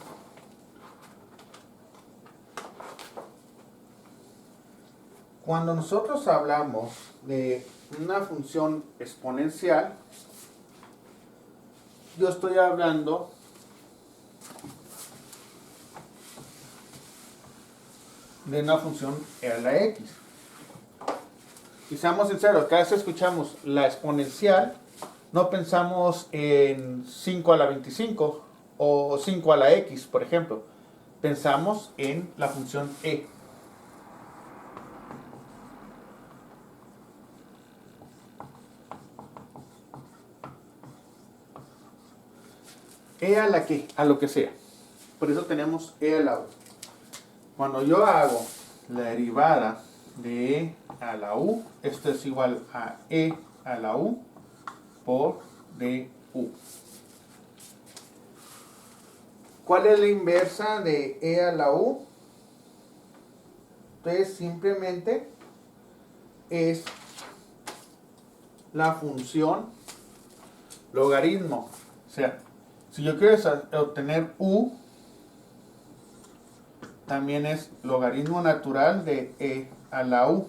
A: Cuando nosotros hablamos de una función exponencial, yo estoy hablando de una función e a la x. Y seamos sinceros, cada vez que escuchamos la exponencial, no pensamos en 5 a la 25 o 5 a la x, por ejemplo. Pensamos en la función e. E a la que, a lo que sea. Por eso tenemos e a la u. Cuando yo hago la derivada de e a la u, esto es igual a e a la u por du. ¿Cuál es la inversa de e a la u? Entonces simplemente es la función logaritmo. O sea, si yo quiero obtener u, también es logaritmo natural de e a la u.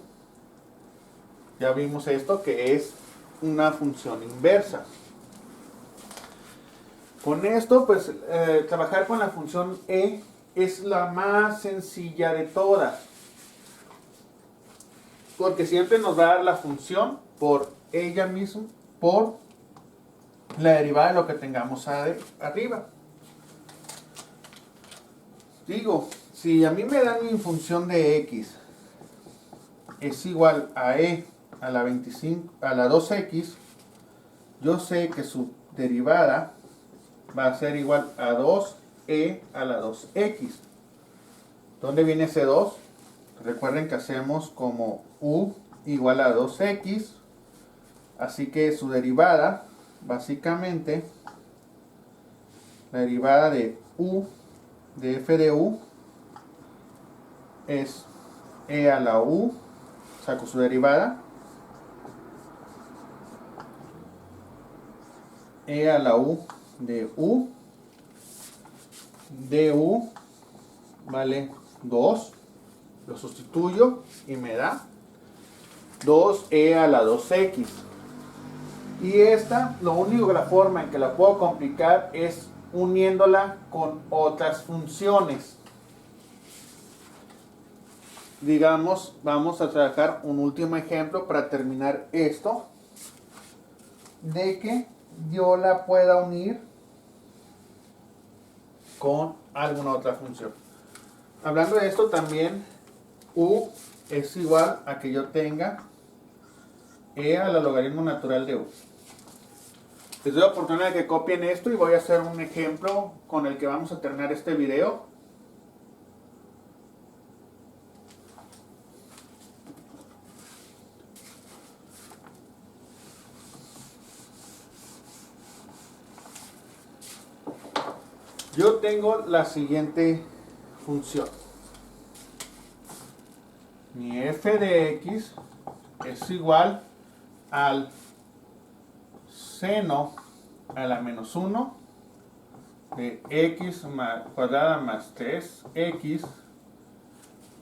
A: Ya vimos esto que es una función inversa. Con esto, pues, trabajar con la función e es la más sencilla de todas. Porque siempre nos va a dar la función por ella misma, por la derivada de lo que tengamos arriba. Digo, si a mí me dan mi función de x es igual a e a la 25, a la 2x, yo sé que su derivada va a ser igual a 2e a la 2x. ¿Dónde viene ese 2? Recuerden que hacemos como u igual a 2x, así que su derivada, básicamente, la derivada de u, de f de u, es e a la u, saco su derivada, e a la u de u, du vale 2, lo sustituyo y me da 2e a la 2x. Y esta, lo único que la forma en que la puedo complicar es uniéndola con otras funciones. Digamos, vamos a trabajar un último ejemplo para terminar esto, de que yo la pueda unir con alguna otra función. Hablando de esto también, u es igual a que yo tenga e a la logaritmo natural de u. Les doy la oportunidad de que copien esto y voy a hacer un ejemplo con el que vamos a terminar este video. Yo tengo la siguiente función. Mi f de x es igual al seno a la menos 1 de x cuadrada más 3x,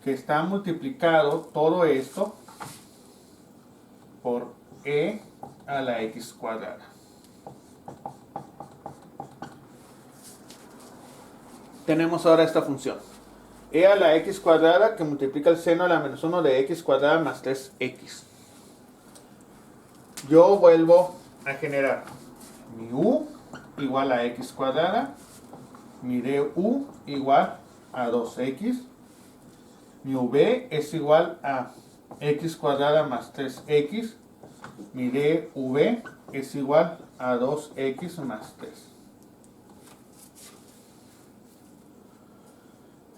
A: que está multiplicado todo esto por e a la x cuadrada. tenemos ahora esta función. E a la x cuadrada que multiplica el seno a la menos 1 de x cuadrada más 3x. Yo vuelvo a generar mi u igual a x cuadrada, mi du igual a 2x, mi v es igual a x cuadrada más 3x, mi dv es igual a 2x más 3.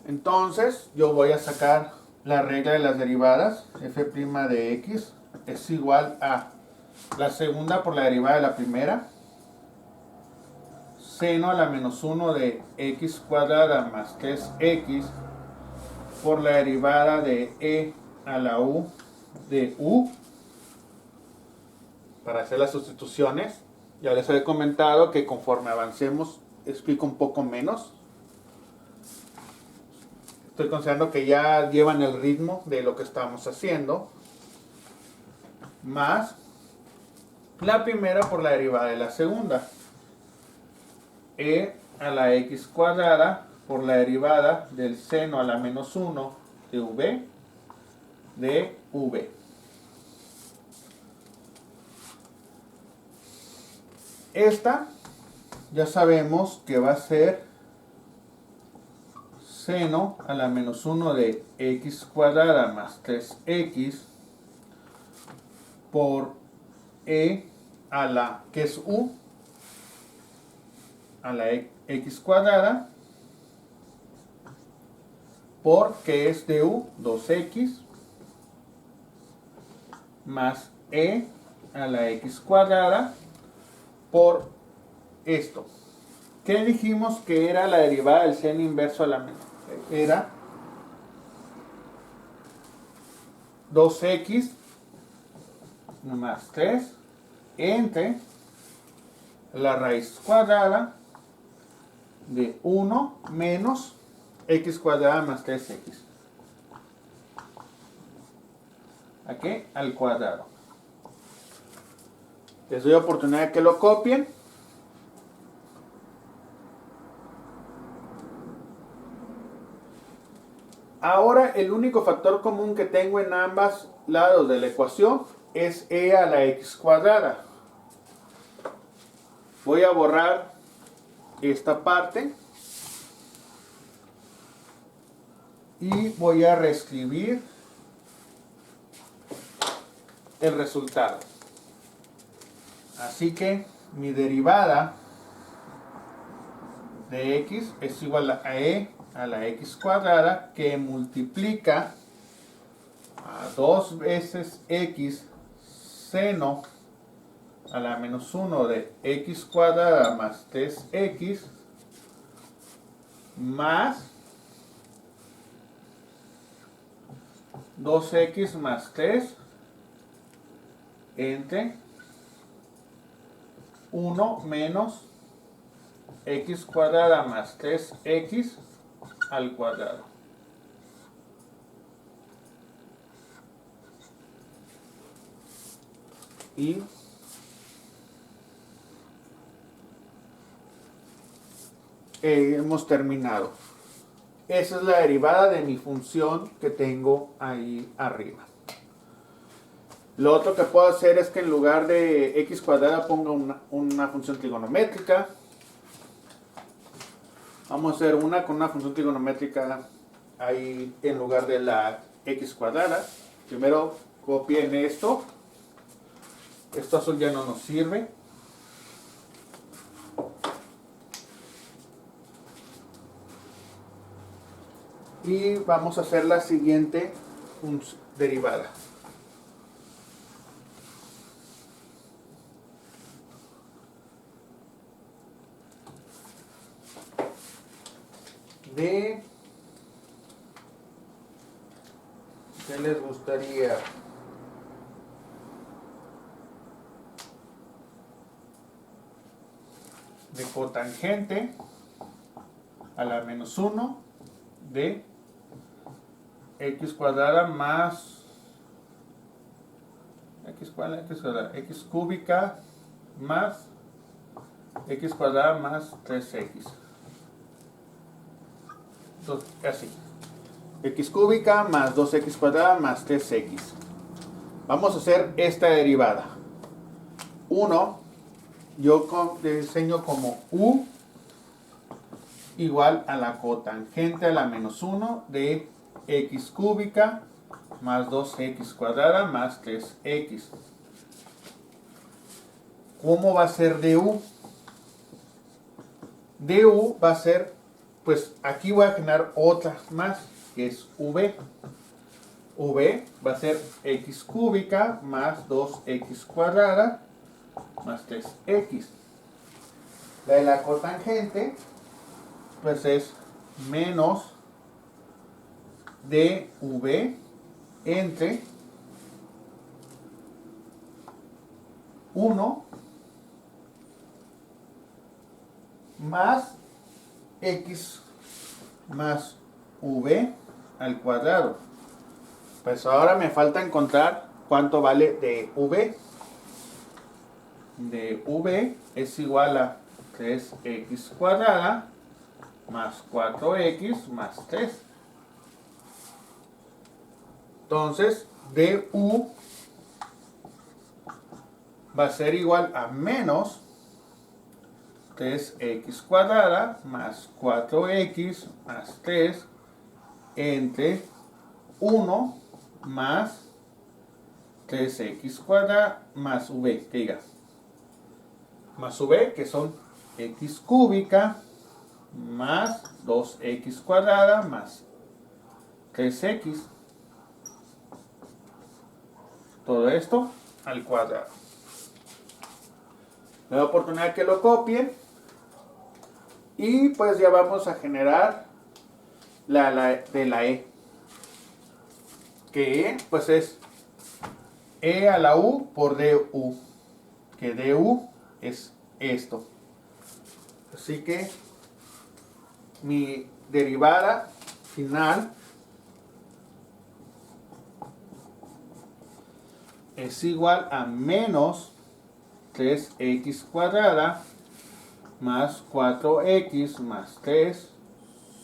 A: Entonces yo voy a sacar la regla de las derivadas. F' de x es igual a la segunda por la derivada de la primera, seno a la menos 1 de x cuadrada más 3x por la derivada de e a la u de u. Para hacer las sustituciones, ya les he comentado que conforme avancemos explico un poco menos. Estoy considerando que ya llevan el ritmo de lo que estamos haciendo, más la primera por la derivada de la segunda, e a la x cuadrada por la derivada del seno a la menos 1 de v de v. Esta ya sabemos que va a ser seno a la menos 1 de x cuadrada más 3x por e a la, que es u, a la x cuadrada, por, que es de u, 2x, más e a la x cuadrada, por esto. ¿Qué dijimos que era la derivada del seno inverso a la menos? Era 2x más 3 entre la raíz cuadrada de 1 menos x cuadrada más 3x. Aquí al cuadrado. Les doy oportunidad de que lo copien. Ahora el único factor común que tengo en ambos lados de la ecuación es e a la x cuadrada. Voy a borrar esta parte y voy a reescribir el resultado. Así que mi derivada de x es igual a e a la x cuadrada, que multiplica a 2 veces x seno a la menos 1 de x cuadrada más 3x más 2x más 3 entre 1 menos x cuadrada más 3x al cuadrado. Y hemos terminado. Esa es la derivada de mi función que tengo ahí arriba. Lo otro que puedo hacer es que en lugar de x cuadrada ponga una función trigonométrica. Vamos a hacer una con una función trigonométrica ahí en lugar de la x cuadrada. Primero copien esto. Esto azul ya no nos sirve. Y vamos a hacer la siguiente derivada. De ¿qué les gustaría? De cotangente a la menos 1 de x cuadrada más x cúbica más x cuadrada más 3x. Entonces, así. X cúbica más 2x cuadrada más 3x. Vamos a hacer esta derivada. 1, yo diseño como u igual a la cotangente a la menos 1 de x cúbica más 2x cuadrada más 3x. ¿Cómo va a ser du? Du va a ser, pues aquí voy a generar otra más, que es v. V va a ser x cúbica más 2x cuadrada más 3x. La de la cotangente, pues es menos dv entre 1 más x más v al cuadrado. Pues ahora me falta encontrar cuánto vale dv. dv es igual a 3x cuadrada más 4x más 3. Entonces, du va a ser igual a menos 3x cuadrada más 4x más 3 entre 1 más 3x cuadrada más v, que diga, más v, que son x cúbica más 2x cuadrada más 3x. Todo esto al cuadrado. Le doy oportunidad que lo copien. Y pues ya vamos a generar la de la e. Que e pues es e a la u por du. Que du es esto. Así que mi derivada final es igual a menos 3x cuadrada más 4x más 3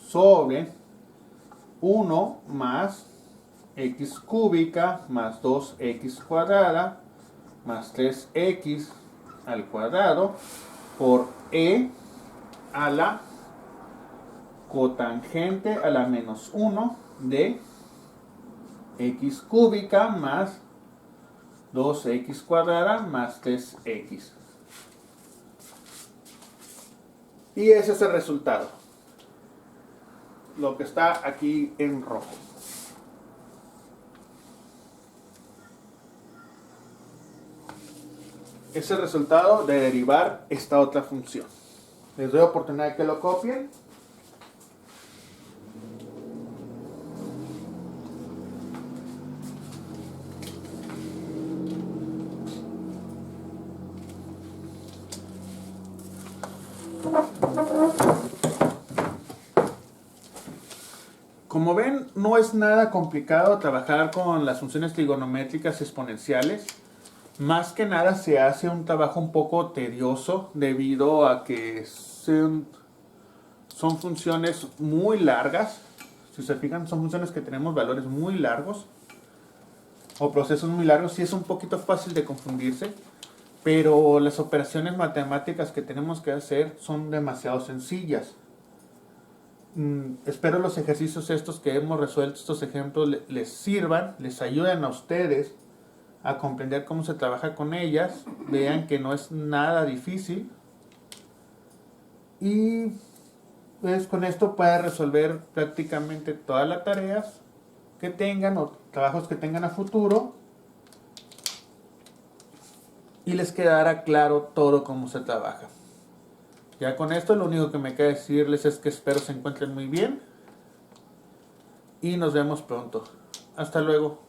A: sobre 1 más x cúbica más 2x cuadrada más 3x al cuadrado por e a la cotangente a la menos 1 de x cúbica más 2x cuadrada más 3x. Y ese es el resultado. Lo que está aquí en rojo. Es el resultado de derivar esta otra función. Les doy oportunidad de que lo copien. Como ven, no es nada complicado trabajar con las funciones trigonométricas exponenciales. Más que nada se hace un trabajo un poco tedioso debido a que son funciones muy largas. Si se fijan, son funciones que tenemos valores muy largos o procesos muy largos. Sí es un poquito fácil de confundirse, pero las operaciones matemáticas que tenemos que hacer son demasiado sencillas. Espero los ejercicios estos que hemos resuelto, estos ejemplos, les sirvan, les ayuden a ustedes a comprender cómo se trabaja con ellas. Vean que no es nada difícil. Y pues con esto pueden resolver prácticamente todas las tareas que tengan o trabajos que tengan a futuro. Y les quedará claro todo cómo se trabaja. Ya con esto lo único que me queda decirles es que espero se encuentren muy bien. Y nos vemos pronto. Hasta luego.